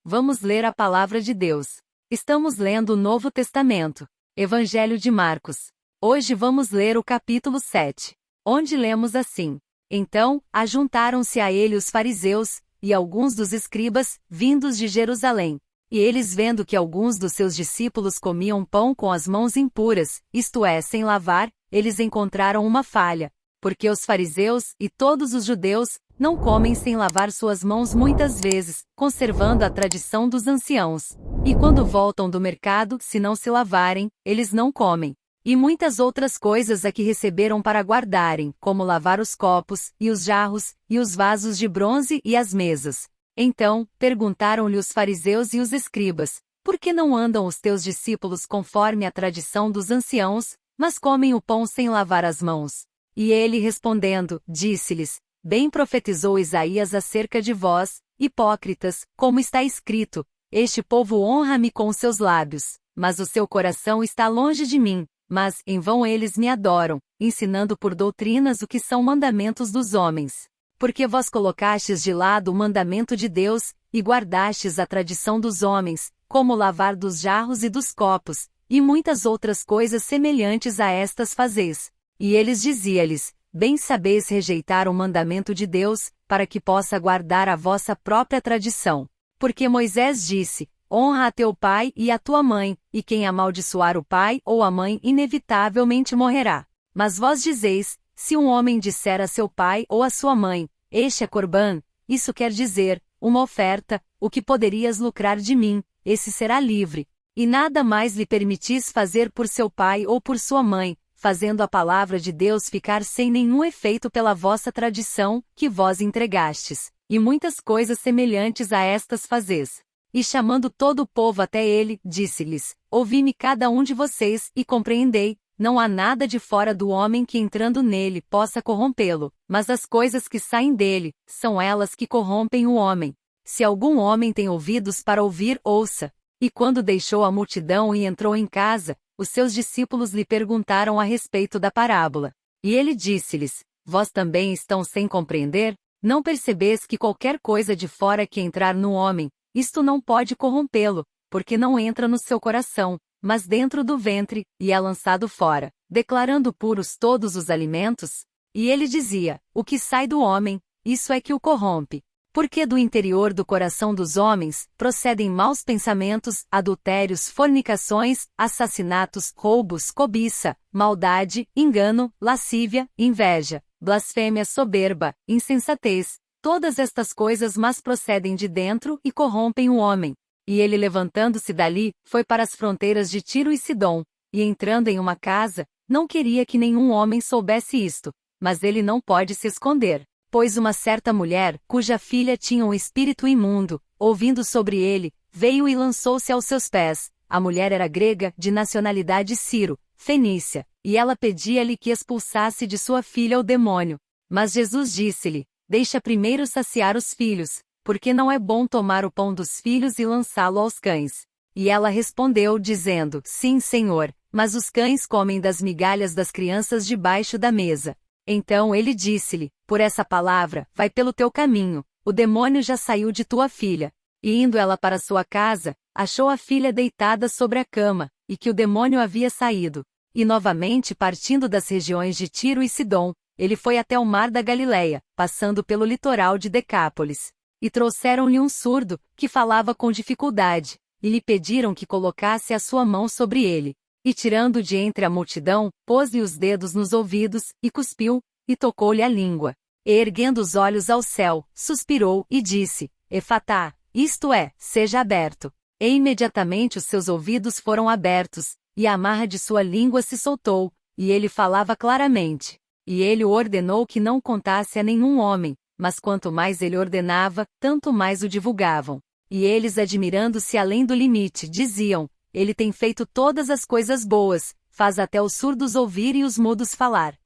Vamos ler a palavra de Deus. Estamos lendo o Novo Testamento, Evangelho de Marcos. Hoje vamos ler o capítulo 7, onde lemos assim: Então, ajuntaram-se a ele os fariseus, e alguns dos escribas, vindos de Jerusalém. E eles, vendo que alguns dos seus discípulos comiam pão com as mãos impuras, isto é, sem lavar, eles encontraram uma falha. Porque os fariseus, e todos os judeus, não comem sem lavar suas mãos muitas vezes, conservando a tradição dos anciãos. E quando voltam do mercado, se não se lavarem, eles não comem. E muitas outras coisas a que receberam para guardarem, como lavar os copos, e os jarros, e os vasos de bronze e as mesas. Então, perguntaram-lhe os fariseus e os escribas: Por que não andam os teus discípulos conforme a tradição dos anciãos, mas comem o pão sem lavar as mãos? E ele respondendo, disse-lhes: Bem profetizou Isaías acerca de vós, hipócritas, como está escrito: Este povo honra-me com os seus lábios, mas o seu coração está longe de mim, mas em vão eles me adoram, ensinando por doutrinas o que são mandamentos dos homens. Porque vós colocastes de lado o mandamento de Deus, e guardastes a tradição dos homens, como o lavar dos jarros e dos copos, e muitas outras coisas semelhantes a estas fazeis. E eles diziam-lhes: Bem sabeis rejeitar o mandamento de Deus, para que possa guardar a vossa própria tradição. Porque Moisés disse: Honra a teu pai e a tua mãe, e quem amaldiçoar o pai ou a mãe inevitavelmente morrerá. Mas vós dizeis: Se um homem disser a seu pai ou a sua mãe, Este é Corbã, isso quer dizer, uma oferta, o que poderias lucrar de mim, esse será livre. E nada mais lhe permitis fazer por seu pai ou por sua mãe, fazendo a palavra de Deus ficar sem nenhum efeito pela vossa tradição, que vós entregastes, e muitas coisas semelhantes a estas fazeis. E chamando todo o povo até ele, disse-lhes: Ouvi-me cada um de vocês, e compreendei, não há nada de fora do homem que entrando nele possa corrompê-lo, mas as coisas que saem dele, são elas que corrompem o homem. Se algum homem tem ouvidos para ouvir, ouça. E quando deixou a multidão e entrou em casa, os seus discípulos lhe perguntaram a respeito da parábola. E ele disse-lhes: Vós também estão sem compreender? Não percebeis que qualquer coisa de fora que entrar no homem, isto não pode corrompê-lo, porque não entra no seu coração, mas dentro do ventre, e é lançado fora, declarando puros todos os alimentos? E ele dizia: O que sai do homem, isso é que o corrompe. Porque do interior do coração dos homens, procedem maus pensamentos, adultérios, fornicações, assassinatos, roubos, cobiça, maldade, engano, lascívia, inveja, blasfêmia, soberba, insensatez. Todas estas coisas mas procedem de dentro e corrompem o homem. E ele, levantando-se dali, foi para as fronteiras de Tiro e Sidom, e entrando em uma casa, não queria que nenhum homem soubesse isto, mas ele não pode se esconder. Pois uma certa mulher, cuja filha tinha um espírito imundo, ouvindo sobre ele, veio e lançou-se aos seus pés. A mulher era grega, de nacionalidade Ciro, fenícia, e ela pedia-lhe que expulsasse de sua filha o demônio. Mas Jesus disse-lhe: Deixa primeiro saciar os filhos, porque não é bom tomar o pão dos filhos e lançá-lo aos cães. E ela respondeu, dizendo: Sim, Senhor, mas os cães comem das migalhas das crianças debaixo da mesa. Então ele disse-lhe: Por essa palavra, vai pelo teu caminho, o demônio já saiu de tua filha. E indo ela para sua casa, achou a filha deitada sobre a cama, e que o demônio havia saído. E novamente partindo das regiões de Tiro e Sidom, ele foi até o mar da Galileia, passando pelo litoral de Decápolis. E trouxeram-lhe um surdo, que falava com dificuldade, e lhe pediram que colocasse a sua mão sobre ele. E tirando de entre a multidão, pôs-lhe os dedos nos ouvidos, e cuspiu, e tocou-lhe a língua. E erguendo os olhos ao céu, suspirou, e disse: Efatá, isto é, seja aberto. E imediatamente os seus ouvidos foram abertos, e a amarra de sua língua se soltou, e ele falava claramente. E ele o ordenou que não contasse a nenhum homem, mas quanto mais ele ordenava, tanto mais o divulgavam. E eles, admirando-se além do limite, diziam: Ele tem feito todas as coisas boas, faz até os surdos ouvir e os mudos falar.